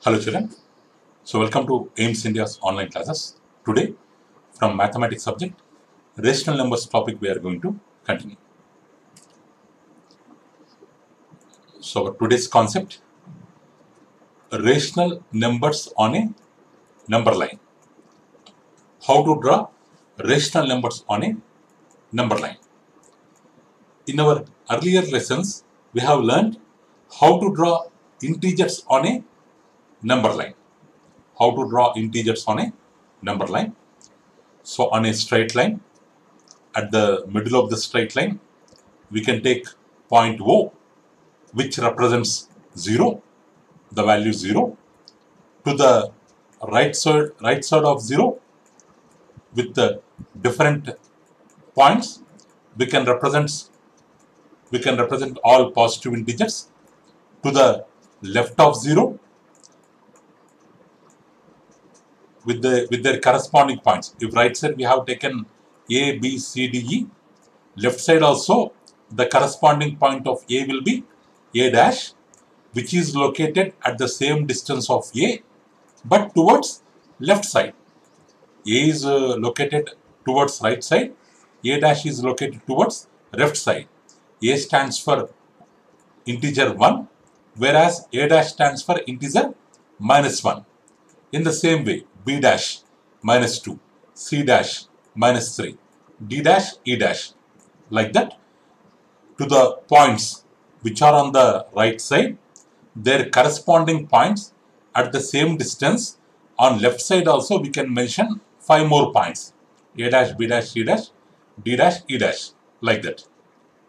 Hello children, so welcome to AIMS India's online classes. Today from mathematics subject, rational numbers topic we are going to continue. So today's concept, rational numbers on a number line. How to draw rational numbers on a number line. In our earlier lessons, we have learned how to draw integers on a number line. How to draw integers on a number line. So on a straight line, at the middle of the straight line, we can take point O, which represents 0, the value 0, to the right side of 0 with the different points. We can represent all positive integers. To the left of 0 with their corresponding points. If right side we have taken A, B, C, D, E, left side also the corresponding point of A will be A dash, which is located at the same distance of A but towards left side. A is located towards right side, A dash is located towards left side. A stands for integer 1, whereas A dash stands for integer -1. In the same way, B dash -2, C dash -3, D dash, E dash, like that. To the points which are on the right side, their corresponding points at the same distance. On left side also we can mention 5 more points, A dash, B dash, C dash, D dash, E dash, like that.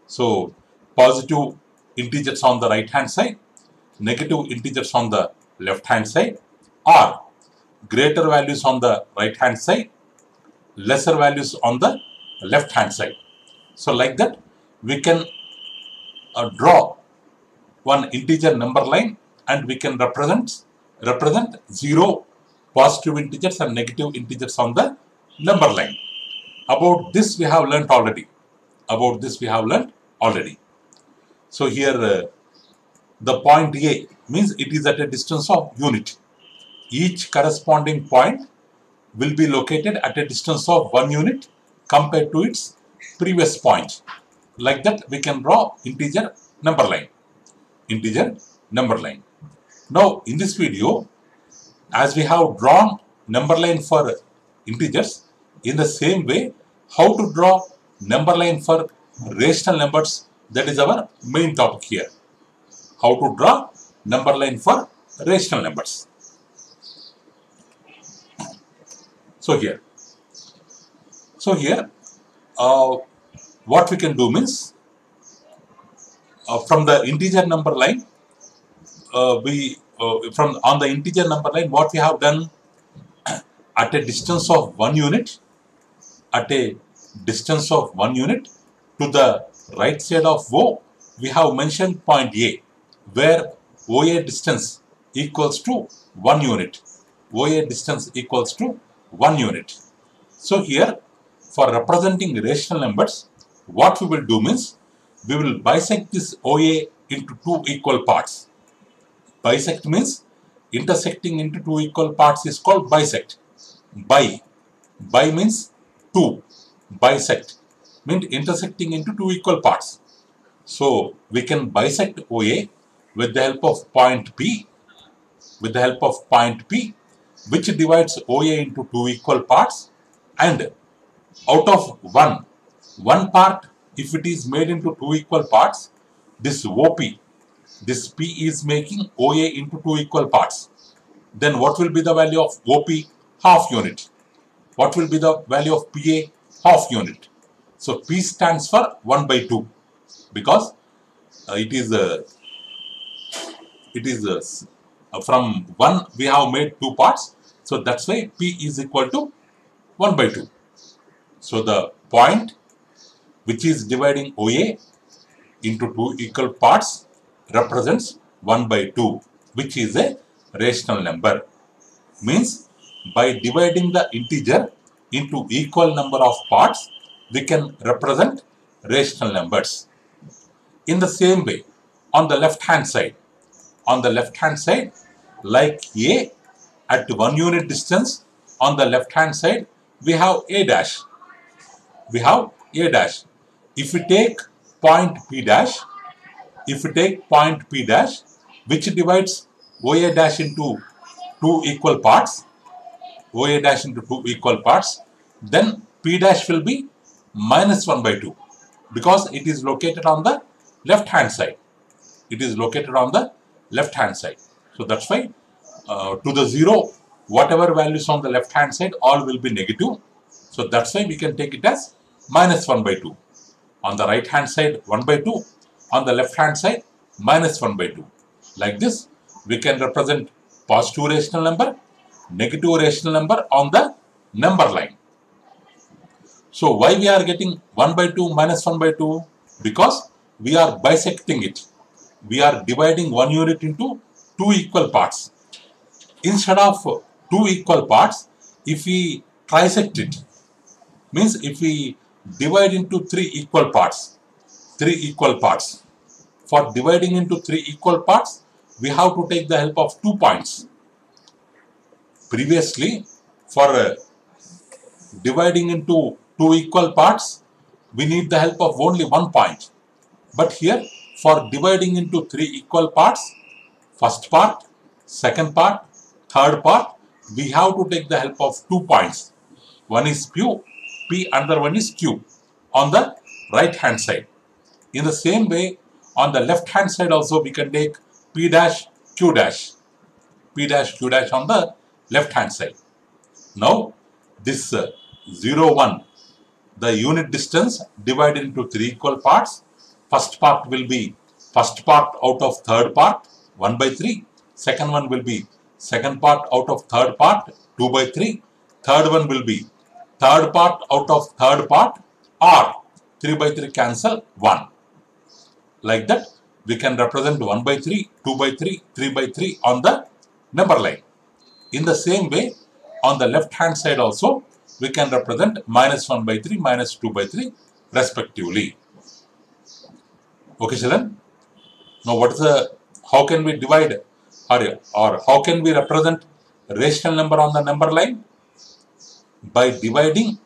So positive integers on the right hand side, negative integers on the left hand side, or greater values on the right hand side, lesser values on the left hand side. So like that we can draw one integer number line and we can represent 0 positive integers and negative integers on the number line. About this we have learnt already. So here the point A means it is at a distance of unit. Each corresponding point will be located at a distance of 1 unit compared to its previous point. Like that we can draw integer number line. Now in this video, as we have drawn number line for integers, in the same way how to draw number line for rational numbers, that is our main topic here. How to draw number line for rational numbers. So here what we can do means, from the integer number line, on the integer number line, what we have done, at a distance of 1 unit, to the right side of O, we have mentioned point A, where OA distance equals to 1 unit. So here, for representing rational numbers, what we will do means, we will bisect this OA into 2 equal parts. Bisect means intersecting into 2 equal parts is called bisect. Bi means 2. Bisect means intersecting into 2 equal parts. So we can bisect OA with the help of point P, which divides OA into 2 equal parts, and out of one part, if it is made into 2 equal parts, this P is making OA into 2 equal parts. Then what will be the value of OP? Half unit. What will be the value of PA? Half unit. So P stands for 1 by 2, because it is from 1 we have made 2 parts. So that's why P is equal to 1 by 2. So the point which is dividing OA into 2 equal parts represents 1 by 2, which is a rational number. Means by dividing the integer into equal number of parts, we can represent rational numbers. In the same way, on the left hand side, like A at 1 unit distance on the left hand side, we have A dash. We have A dash. If we take point P dash, which divides OA dash into two equal parts, then P dash will be minus 1 by 2 because it is located on the left hand side. So that's why to the 0, whatever values on the left hand side, all will be negative. So that's why we can take it as minus 1 by 2. On the right hand side 1 by 2, on the left hand side minus 1 by 2. Like this, we can represent positive rational number, negative rational number on the number line. So why we are getting 1 by 2 minus 1 by 2? Because we are bisecting it. We are dividing 1 unit into 2 equal parts. Instead of 2 equal parts, if we trisect it, means if we divide into 3 equal parts. For dividing into 3 equal parts, we have to take the help of 2 points. Previously, for dividing into 2 equal parts, we need the help of only 1 point. But here, for dividing into 3 equal parts, first part, second part, third part, we have to take the help of 2 points. One is P, another one is Q on the right hand side. In the same way, on the left hand side also we can take P dash, Q dash. On the left hand side. Now, this 0, 1, the unit distance divided into 3 equal parts. First part will be first part out of third part, 1 by 3. Second one will be second part out of third part, 2 by 3. Third one will be third part out of third part, or 3 by 3 cancel 1. Like that, we can represent 1 by 3, 2 by 3, 3 by 3 on the number line. In the same way, on the left hand side also, we can represent minus 1 by 3, minus 2 by 3 respectively. Okay, children? Now, how can we divide or how can we represent rational number on the number line? By dividing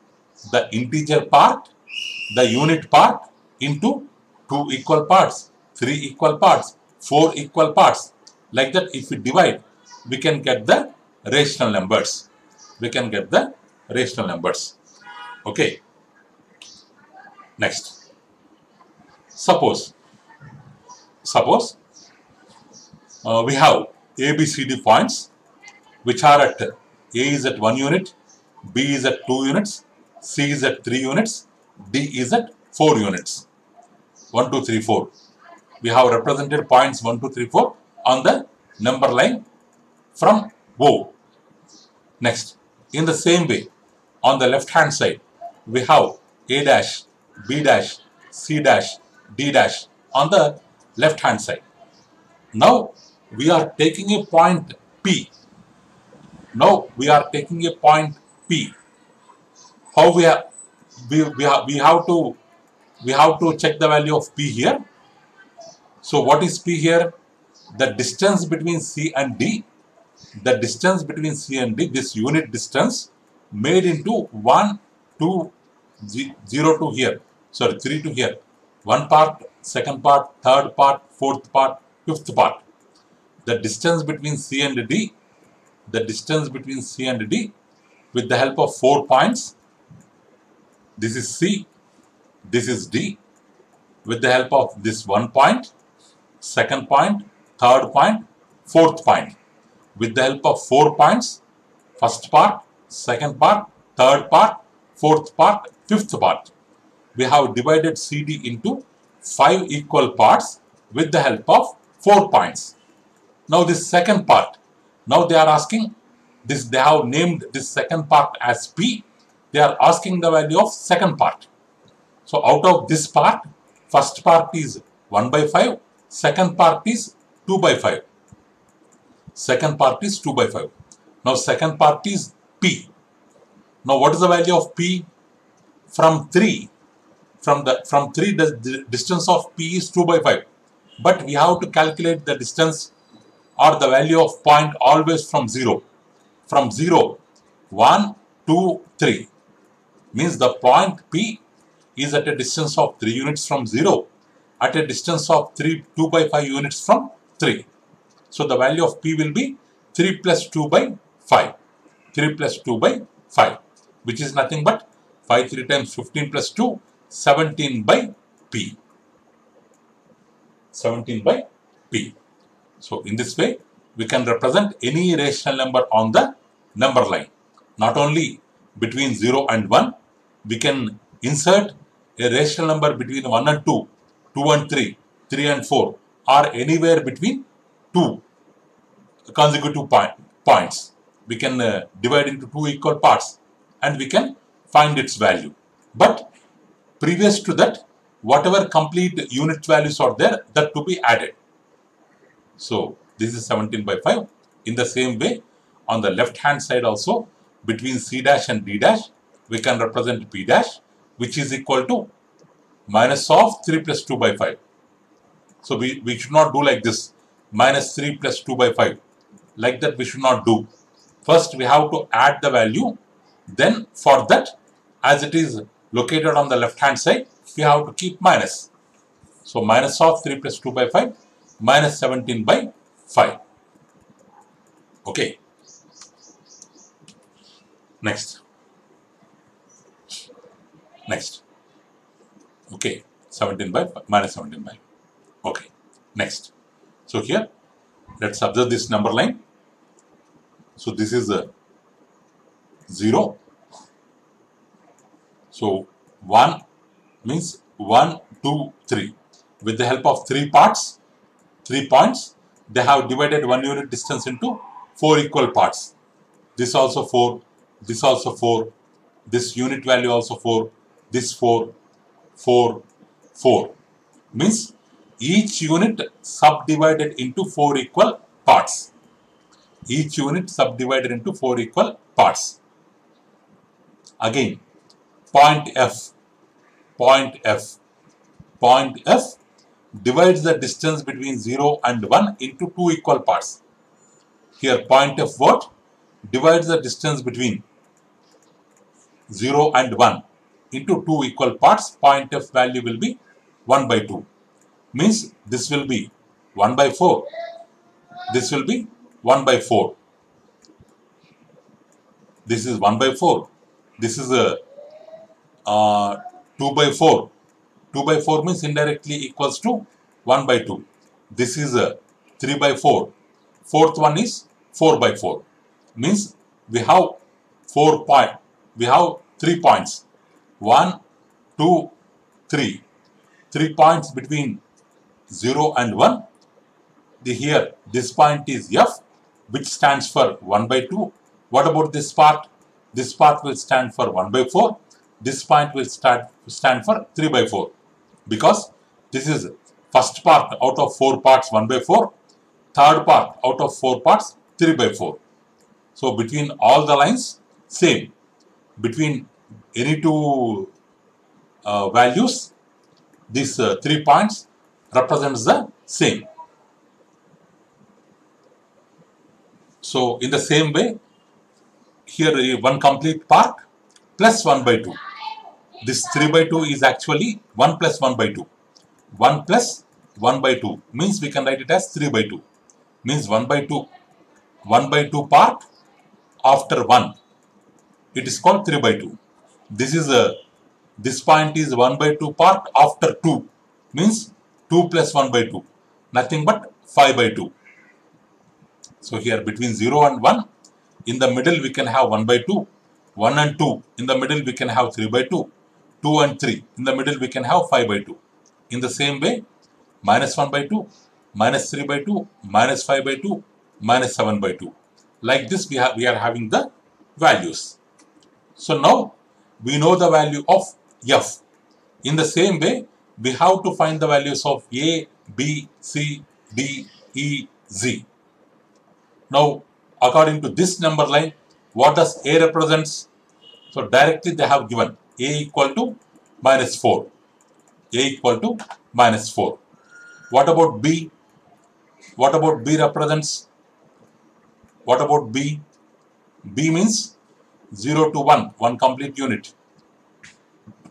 the integer part, the unit part into 2 equal parts, 3 equal parts, 4 equal parts. Like that, if we divide, we can get the rational numbers. Okay. Next. Suppose we have A, B, C, D points which are at A is at 1 unit, B is at 2 units, C is at 3 units, D is at 4 units. 1, 2, 3, 4. We have represented points 1, 2, 3, 4 on the number line from O. Next, in the same way, on the left hand side, we have A dash, B dash, C dash, D dash on the left hand side. Now, we are taking a point P. How we have to check the value of P here. So what is P here? The distance between C and D. This unit distance made into 1, 2, 0 to here. Sorry, 3 to here. 1 part, second part, third part, fourth part, fifth part. The distance between C and D. With the help of 4 points. This is C. This is D. With the help of this 1 point, second point, third point, fourth point. With the help of 4 points, first part, second part, third part, fourth part, fifth part. We have divided CD into 5 equal parts with the help of 4 points. Now this second part, now they are asking this, they have named this second part as P. They are asking the value of second part. So out of this part, first part is 1 by 5, second part is 2 by 5. Now second part is P. Now what is the value of P? From 3. From 3 the distance of P is 2 by 5. But we have to calculate the distance or the value of point always from 0. From 0, 1, 2, 3 means the point P is at a distance of 3 units from 0 at a distance of 2 by 5 units from 3. So the value of P will be 3 plus 2 by 5. 3 plus 2 by 5, which is nothing but 5 3 times 15 plus 2, 17 by P. 17 by P. So in this way, we can represent any rational number on the number line. Not only between 0 and 1, we can insert a rational number between 1 and 2, 2 and 3, 3 and 4, or anywhere between 2 consecutive points. We can divide into 2 equal parts and we can find its value. But previous to that, whatever complete unit values are there, that to be added. So this is 17 by 5. In the same way, on the left hand side also, between C dash and D dash, we can represent P dash, which is equal to minus of 3 plus 2 by 5. So we should not do like this, minus 3 plus 2 by 5. Like that we should not do. First we have to add the value. Then for that, as it is located on the left hand side, we have to keep minus. So minus of 3 plus 2 by 5, minus 17 by 5. Okay. Next. Okay. 17 by 5, minus 17 by. Okay. Next. So here, let's observe this number line. So this is a 0. So 1 means 1, 2, 3. With the help of 3 points, they have divided 1 unit distance into 4 equal parts. This also 4, this also 4, this unit value also 4, this 4, 4, 4. Means each unit subdivided into 4 equal parts. Each unit subdivided into 4 equal parts. Again, point F divides the distance between 0 and 1 into 2 equal parts. Here point F what? Divides the distance between 0 and 1 into 2 equal parts. Point F value will be 1 by 2. Means this will be 1 by 4. This will be 1 by 4. This is 1 by 4. This is a 2 by 4. 2 by 4 means indirectly equals to 1 by 2. This is a 3 by 4. Fourth one is 4 by 4. Means we have 3 points. 1, 2, 3. 3 points between 0 and 1. Here this point is F, which stands for 1 by 2. What about this part? This part will stand for 1 by 4. This point will stand for 3 by 4. Because this is first part out of 4 parts 1 by 4. Third part out of 4 parts 3 by 4. So between all the lines, same. Between any two values, these 3 points represents the same. So in the same way, here one complete part plus 1 by 2. This 3 by 2 is actually 1 plus 1 by 2. 1 plus 1 by 2 means we can write it as 3 by 2. Means 1 by 2. 1 by 2 part after 1. It is called 3 by 2. This point is 1 by 2 part after 2. Means 2 plus 1 by 2. Nothing but 5 by 2. So here between 0 and 1, in the middle we can have 1 by 2. 1 and 2, in the middle we can have 3 by 2. 2 and 3, in the middle we can have 5 by 2. In the same way, minus 1 by 2, minus 3 by 2, minus 5 by 2, minus 7 by 2. Like this we are having the values. So now we know the value of F. In the same way, we have to find the values of A, B, C, D, E, Z. Now, according to this number line, what does A represents? So directly they have given A equal to minus 4. A equal to minus 4. What about B? What about B represents? What about B? B means 0 to 1, one complete unit,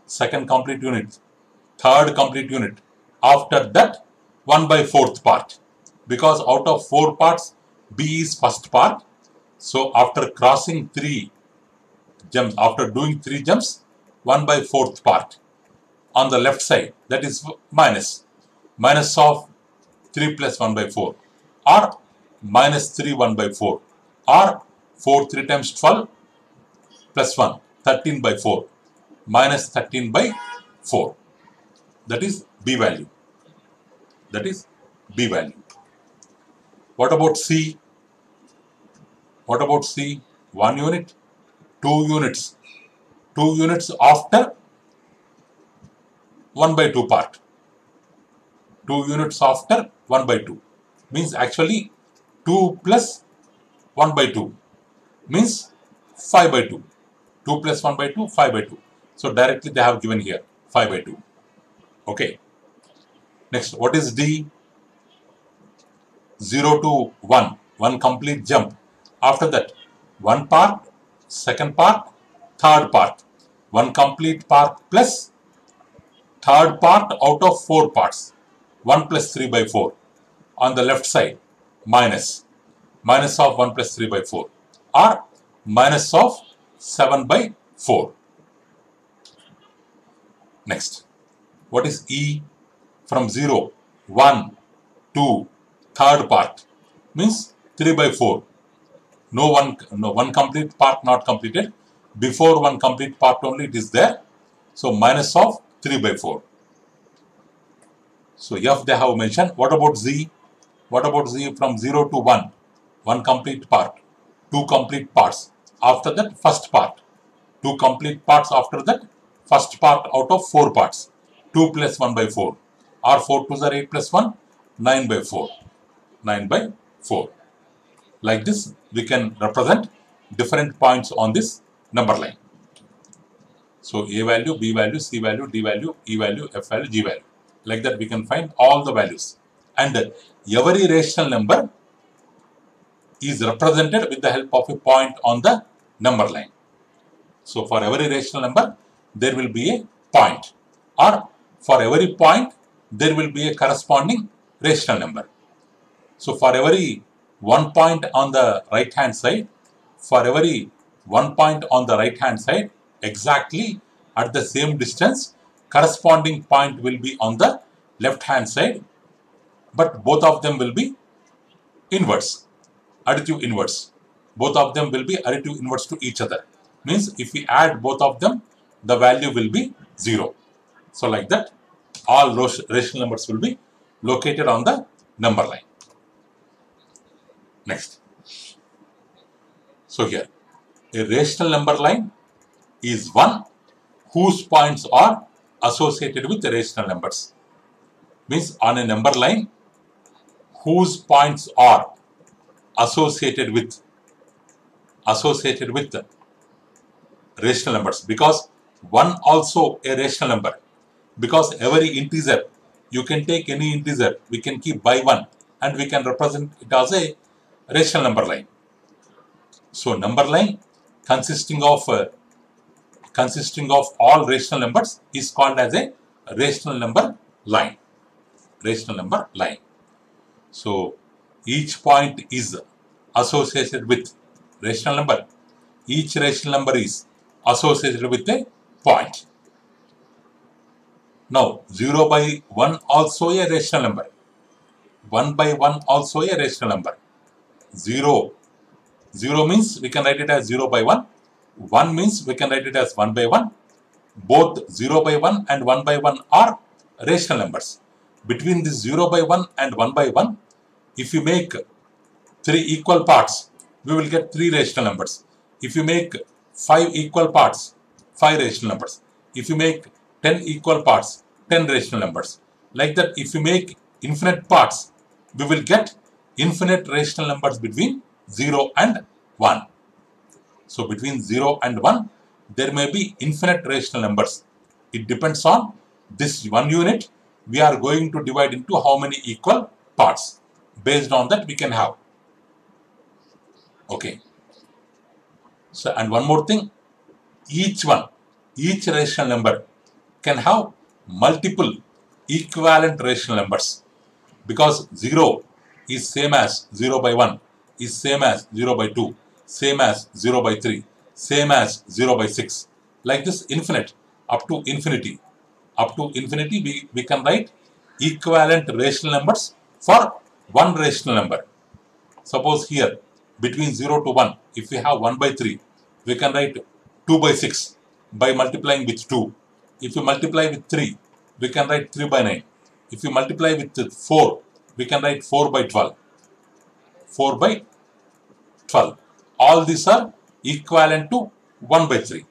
second complete unit, third complete unit. After that, 1 by 4th part. Because out of 4 parts, B is first part. So after crossing 3 jumps, after doing 3 jumps, 1 by 4th part on the left side, that is minus of 3 plus 1 by 4, or minus 3 1 by 4, or 4 3 times 12 plus 1, 13 by 4, minus 13 by 4. That is B value. That is B value. What about C? What about C? 1 unit, 2 units. 2 units after 1 by 2 part. 2 units after 1 by 2. Means actually 2 plus 1 by 2. Means 5 by 2. 2 plus 1 by 2, 5 by 2. So directly they have given here 5 by 2. Okay. Next, what is D? 0 to 1. One complete jump. After that, 1 part, second part, third part. 1 complete part plus third part out of 4 parts. 1 plus 3 by 4. On the left side, minus of 1 plus 3 by 4. Or minus of 7 by 4. Next, what is E? From 0, 1, 2, third part. Means 3 by 4. No one complete part not completed. Before one complete part only it is there. So minus of 3 by 4. So F they have mentioned. What about Z? What about Z from 0 to 1? One complete part. 2 complete parts. After that, first part. 2 complete parts after that, first part out of 4 parts. 2 plus 1 by 4. Or 4 2s are 8 plus 1, 9 by 4. 9 by 4. Like this, we can represent different points on this number line. So A value, B value, C value, D value, E value, F value, G value. Like that we can find all the values. And every rational number is represented with the help of a point on the number line. So for every rational number, there will be a point. Or for every point, there will be a corresponding rational number. So for every 1 point on the right hand side, exactly at the same distance, corresponding point will be on the left hand side, but both of them will be inverse, additive inverse. Both of them will be additive inverse to each other. Means if we add both of them, the value will be 0. So like that, all rational numbers will be located on the number line. Next. So here, a rational number line is one whose points are associated with the rational numbers. Means on a number line, whose points are associated with rational numbers, because one also a rational number, because every integer, you can take any integer, we can keep by 1 and we can represent it as a rational number line. So number line consisting of all rational numbers is called as a rational number line. So each point is associated with rational number. Each rational number is associated with a point. Now 0 by 1 also a rational number. 1 by 1 also a rational number. 0 means we can write it as 0 by 1. 1 means we can write it as 1 by 1. Both 0 by 1 and 1 by 1 are rational numbers. Between this 0 by 1 and 1 by 1, if you make 3 equal parts, we will get 3 rational numbers. If you make 5 equal parts, 5 rational numbers. If you make 10 equal parts, 10 rational numbers. Like that, if you make infinite parts, we will get infinite rational numbers between 0 and 1. So between 0 and 1, there may be infinite rational numbers. It depends on this 1 unit. We are going to divide into how many equal parts. Based on that we can have. Okay. So, and one more thing, each rational number can have multiple equivalent rational numbers, because 0 is same as 0 by 1, is same as 0 by 2, same as 0 by 3, same as 0 by 6. Like this, infinite, up to infinity. Up to infinity, we can write equivalent rational numbers for one rational number. Suppose here, between 0 to 1, if we have 1 by 3, we can write 2 by 6 by multiplying with 2. If you multiply with 3, we can write 3 by 9. If you multiply with 4, we can write 4 by 12. 4 by 12. All these are equivalent to 1 by 3.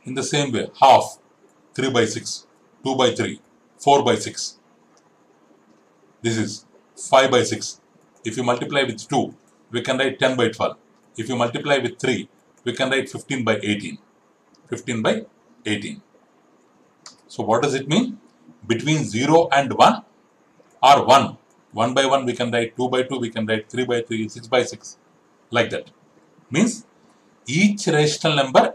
In the same way, half, 3 by 6, 2 by 3, 4 by 6. This is 5 by 6. If you multiply with 2, we can write 10 by 12. If you multiply with 3, we can write 15 by 18. 15 by 18. So what does it mean? Between 0 and 1 or 1. 1 by 1 we can write, 2 by 2 we can write, 3 by 3, 6 by 6. Like that. Means each rational number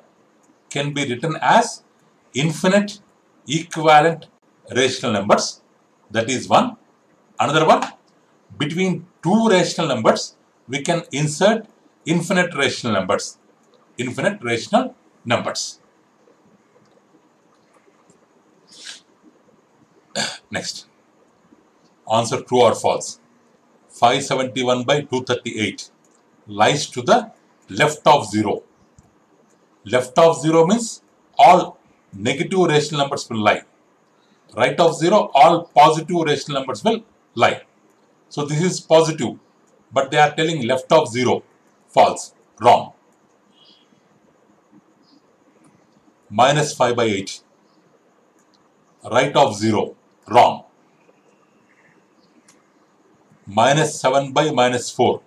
can be written as infinite equivalent rational numbers. That is one. Another one, between two rational numbers, we can insert infinite rational numbers. Infinite rational numbers. Next. Answer true or false. 571 by 238 lies to the left of 0. Left of 0 means all negative rational numbers will lie. Right of 0, all positive rational numbers will lie. So this is positive, but they are telling left of 0, false, wrong. Minus 5 by 8, right of 0, wrong. Minus 7 by minus 4.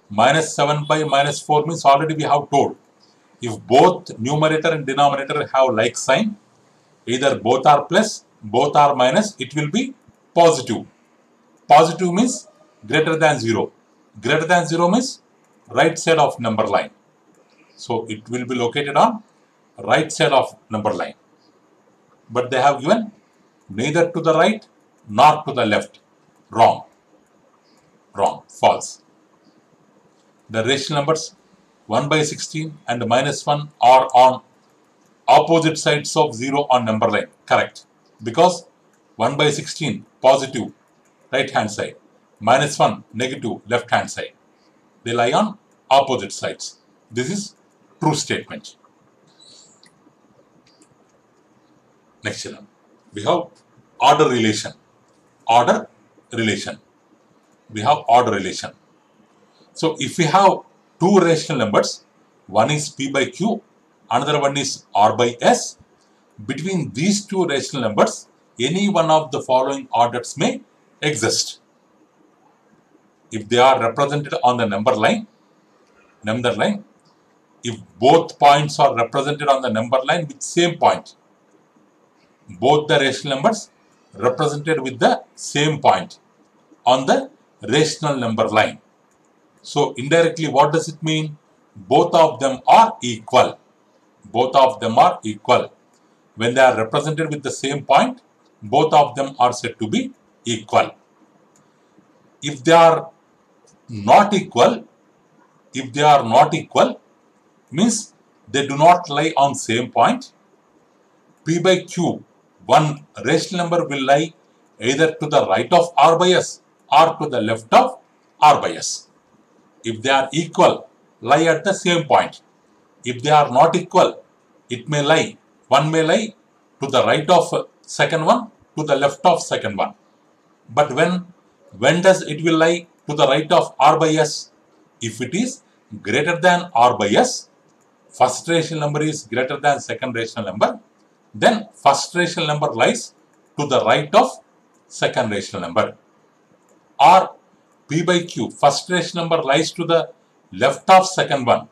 Minus 7 by minus 4 means already we have told. If both numerator and denominator have like sign, either both are plus, both are minus, it will be positive. Positive means greater than 0. Greater than 0 means right side of number line. So it will be located on right side of number line. But they have given neither to the right nor to the left. Wrong. Wrong. False. The rational numbers 1 by 16 and minus 1 are on opposite sides of 0 on number line. Correct. Because 1 by 16 positive right hand side, minus 1 negative left hand side. They lie on opposite sides. This is true statement. Next one. We have order relation. Order relation. We have order relation. So if we have two rational numbers, one is P by Q, another one is R by S, between these two rational numbers, any one of the following orders may exist. If they are represented on the number line, if both points are represented on the number line with same point, both the rational numbers represented with the same point on the rational number line. So indirectly, what does it mean? Both of them are equal. Both of them are equal. When they are represented with the same point, both of them are said to be equal. If they are not equal, means they do not lie on same point. P by Q, one rational number will lie either to the right of R by S or to the left of R by S. If they are equal, lie at the same point. If they are not equal, it may lie. One may lie to the right of second one, to the left of second one. But when does it will lie to the right of R by S? If it is greater than R by S, first rational number is greater than second rational number, then first rational number lies to the right of second rational number. Or P by Q, first rational number lies to the left of second one,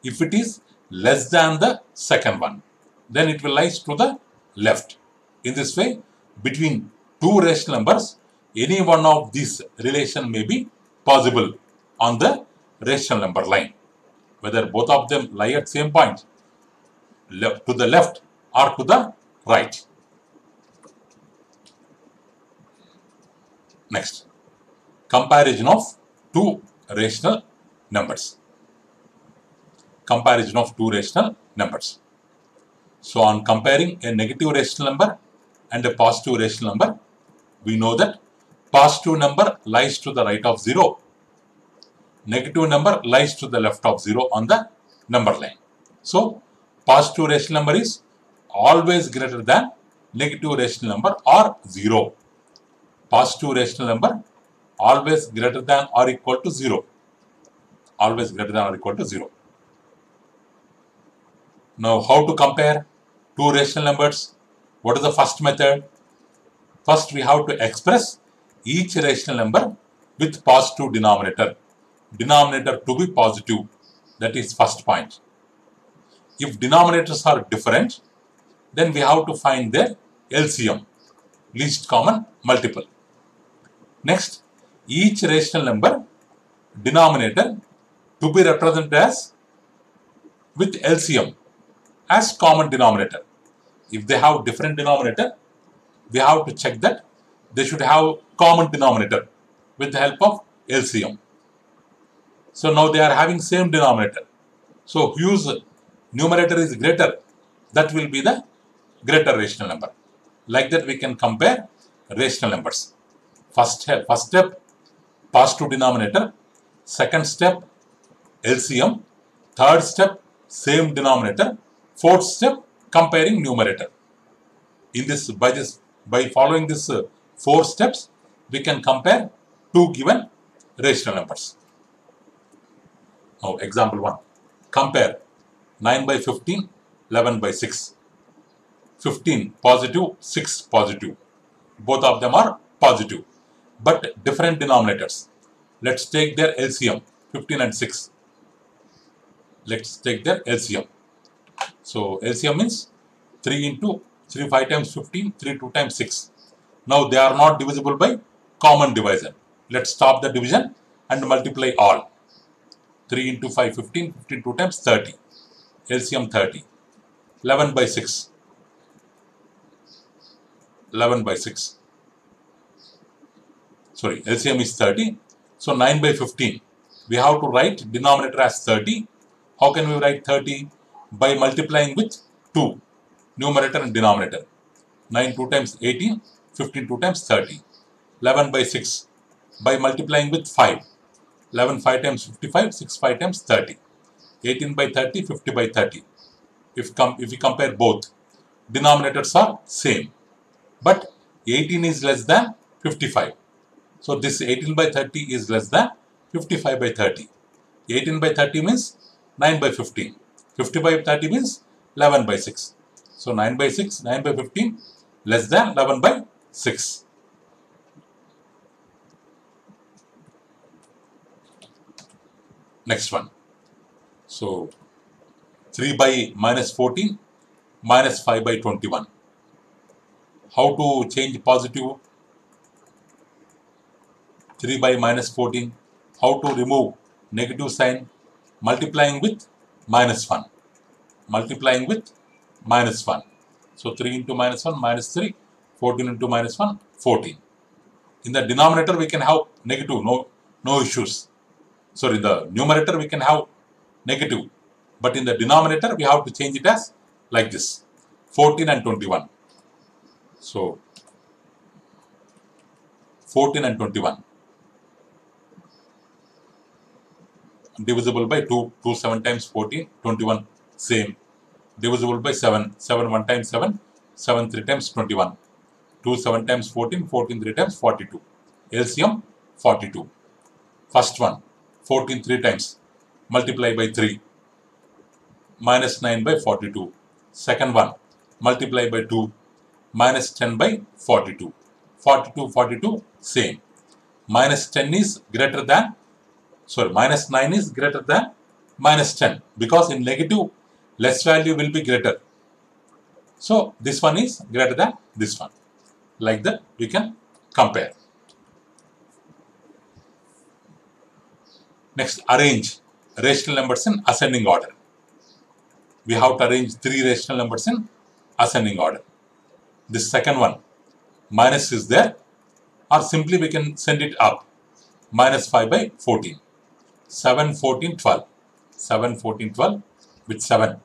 if it is less than the second one, then it will lie to the left. In this way, between two rational numbers, any one of these relation may be possible on the rational number line, whether both of them lie at same point, to the left or to the right. Next, comparison of two rational numbers. Comparison of two rational numbers. So on comparing a negative rational number and a positive rational number, we know that positive number lies to the right of 0. Negative number lies to the left of 0 on the number line. So positive rational number is always greater than negative rational number or 0. Positive rational number always greater than or equal to 0. Always greater than or equal to 0. Now how to compare two rational numbers? What is the first method? First we have to express each rational number with positive denominator. Denominator to be positive. That is first point. If denominators are different, then we have to find their LCM, least common multiple. Next, each rational number denominator to be represented as with LCM as common denominator. If they have different denominator, we have to check that they should have common denominator with the help of LCM. So now they are having same denominator. So whose numerator is greater, that will be the greater rational number. Like that we can compare rational numbers. First step, positive denominator. Second step, LCM. Third step, same denominator. Fourth step, comparing numerator. In this, by following this 4 steps, we can compare two given rational numbers. Now, example 1. Compare 9 by 15, 11 by 6. 15 positive, 6 positive. Both of them are positive, but different denominators. Let's take their LCM, 15 and 6. Let's take their LCM. So, LCM means 3 into 3 5 times 15, 3 2 times 6. Now, they are not divisible by common divisor. Let's stop the division and multiply all. 3 into 5, 15, 15 2 times 30. LCM 30. 11 by 6. 11 by 6. Sorry, LCM is 30. So 9 by 15. We have to write denominator as 30. How can we write 30? By multiplying with 2. Numerator and denominator. 9 2 times 18. 15 2 times 30. 11 by 6. By multiplying with 5. 11 5 times 55. 6 5 times 30. 18 by 30. 50 by 30. If we compare both, denominators are same. But 18 is less than 55. So this 18 by 30 is less than 55 by 30. 18 by 30 means 9 by 15. 50 by 30 means 11 by 6. So 9 by 6, 9 by 15 less than 11 by 6. Next one. So 3 by minus 14 minus 5 by 21. How to change positive? 3 by minus 14. How to remove negative sign? Multiplying with minus 1. Multiplying with minus 1. So 3 into minus 1 minus 3. 14 into minus 1 14. In the denominator we can have negative, no issues. Sorry, the numerator we can have negative. But in the denominator we have to change it as like this. 14 and 21. So 14 and 21. Divisible by 2. 2 7 times 14. 21 same. Divisible by 7. 7 1 times 7. 7 3 times 21. 2 7 times 14. 14 3 times 42. LCM 42. First one. 14 3 times. Multiply by 3. Minus 9 by 42. Second one. Multiply by 2. Minus 10 by 42. 42 42 same. Minus 10 is greater than, sorry, minus 9 is greater than minus 10, because in negative less value will be greater. So this one is greater than this one. Like that we can compare. Next, arrange rational numbers in ascending order. We have to arrange 3 rational numbers in ascending order. This second one, minus is there, or simply we can send it up. Minus 5 by 14. 7, 14, 12. 7, 14, 12 with 7.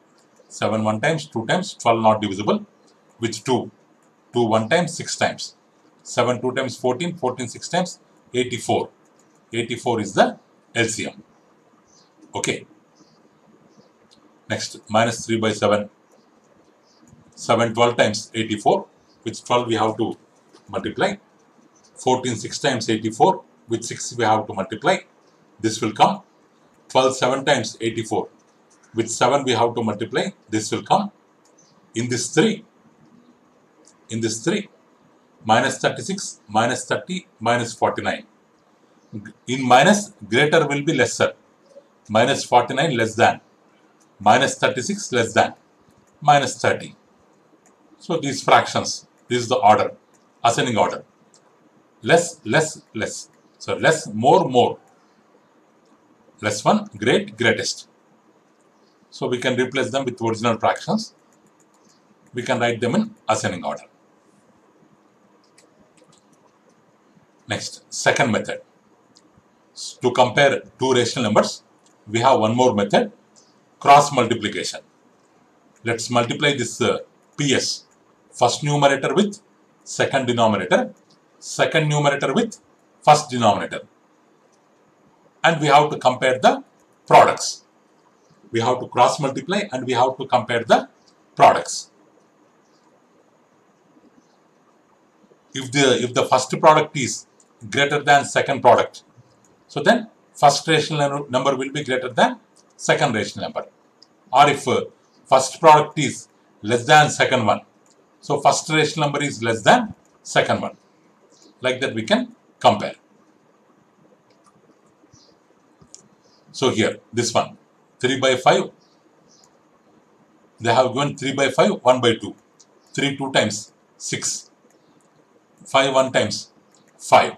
7 1 times, 2 times, 12 not divisible with 2. 2 1 times, 6 times. 7 2 times 14, 14 6 times, 84. 84 is the LCM. Okay. Next, minus 3 by 7. 7 12 times 84. With 12 we have to multiply. 14 6 times 84. With 6 we have to multiply. This will come. 12 7 times 84. With 7 we have to multiply. This will come. In this 3, minus 36, minus 30, minus 49. In minus, greater will be lesser. Minus 49 less than. Minus 36 less than. Minus 30. So these fractions, this is the order, ascending order. Less, less, less. So less, more, more. Less one, great, greatest. So we can replace them with original fractions. We can write them in ascending order. Next, second method. To compare two rational numbers, we have one more method, cross multiplication. Let's multiply this PS, first numerator with second denominator, second numerator with first denominator. And we have to compare the products. We have to cross multiply and we have to compare the products. If the first product is greater than second product, so then first rational number will be greater than second rational number. Or if first product is less than second one, so first rational number is less than second one. Like that we can compare. So here, this one, 3 by 5, they have given 3 by 5, 1 by 2. 3 2 times 6. 5 1 times 5.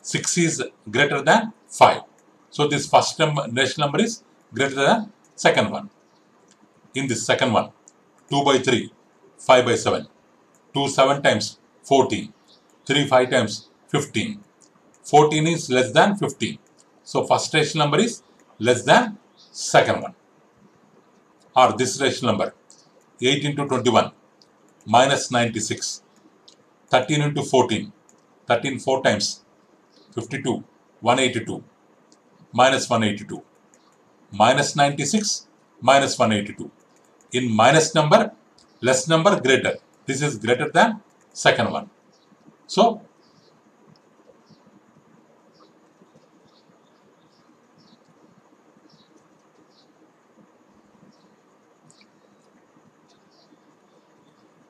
6 is greater than 5. So this first rational number is greater than second one. In this second one, 2 by 3, 5 by 7. 2 7 times 14. 3 5 times 15. 14 is less than 15. So first rational number is less than second one. Or this rational number, 8 into 21 minus 96. 13 into 14. 13 4 times 52. 182 minus 182. Minus 96 minus 182. In minus number, less number, greater. This is greater than second one. So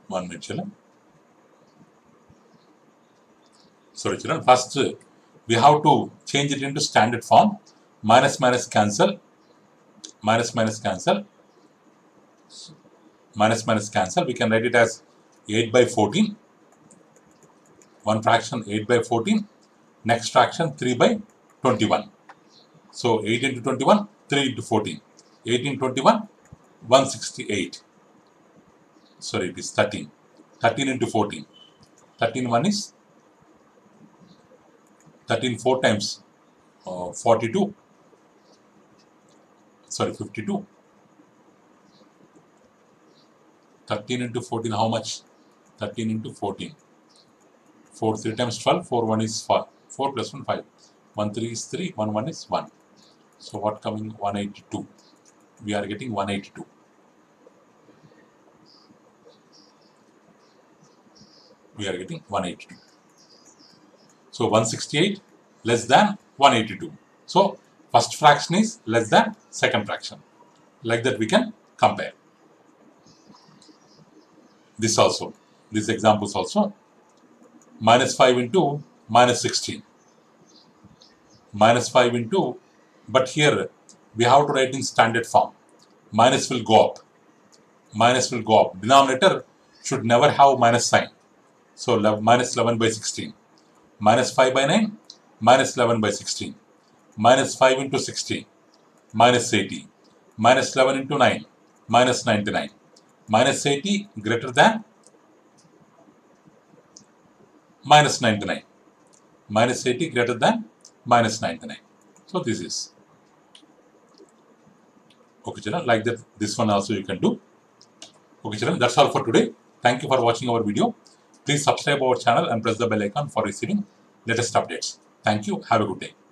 one minute, children. Sorry, children. First, we have to change it into standard form. Minus minus cancel. Minus minus cancel. Minus minus cancel. We can write it as 8 by 14. One fraction 8 by 14. Next fraction 3 by 21. So 8 into 21, 3 into 14. 8 into 21, 168. Sorry, it is 13. 13 into 14. 13 1 is 13 4 times 42. Sorry, 52. 13 into 14, how much? 13 into 14. 4 3 times 12, 4 1 is 4. 4 plus 1, 5. 1 3 is 3, 1 1 is 1. So what coming? 182. We are getting 182. We are getting 182. So 168 less than 182. So first fraction is less than second fraction. Like that we can compare. This also, these examples also. Minus 5 into minus 16. Minus 5 into, but here we have to write in standard form. Minus will go up. Minus will go up. Denominator should never have minus sign. So minus 11 by 16. Minus 5 by 9, minus 11 by 16. minus 5 into 60, minus 80, minus 11 into 9, minus 99, minus 80 greater than minus 99, minus 80 greater than minus 99. So this is, okay children, like that this one also you can do. Okay children, that's all for today. Thank you for watching our video. Please subscribe our channel and press the bell icon for receiving latest updates. Thank you. Have a good day.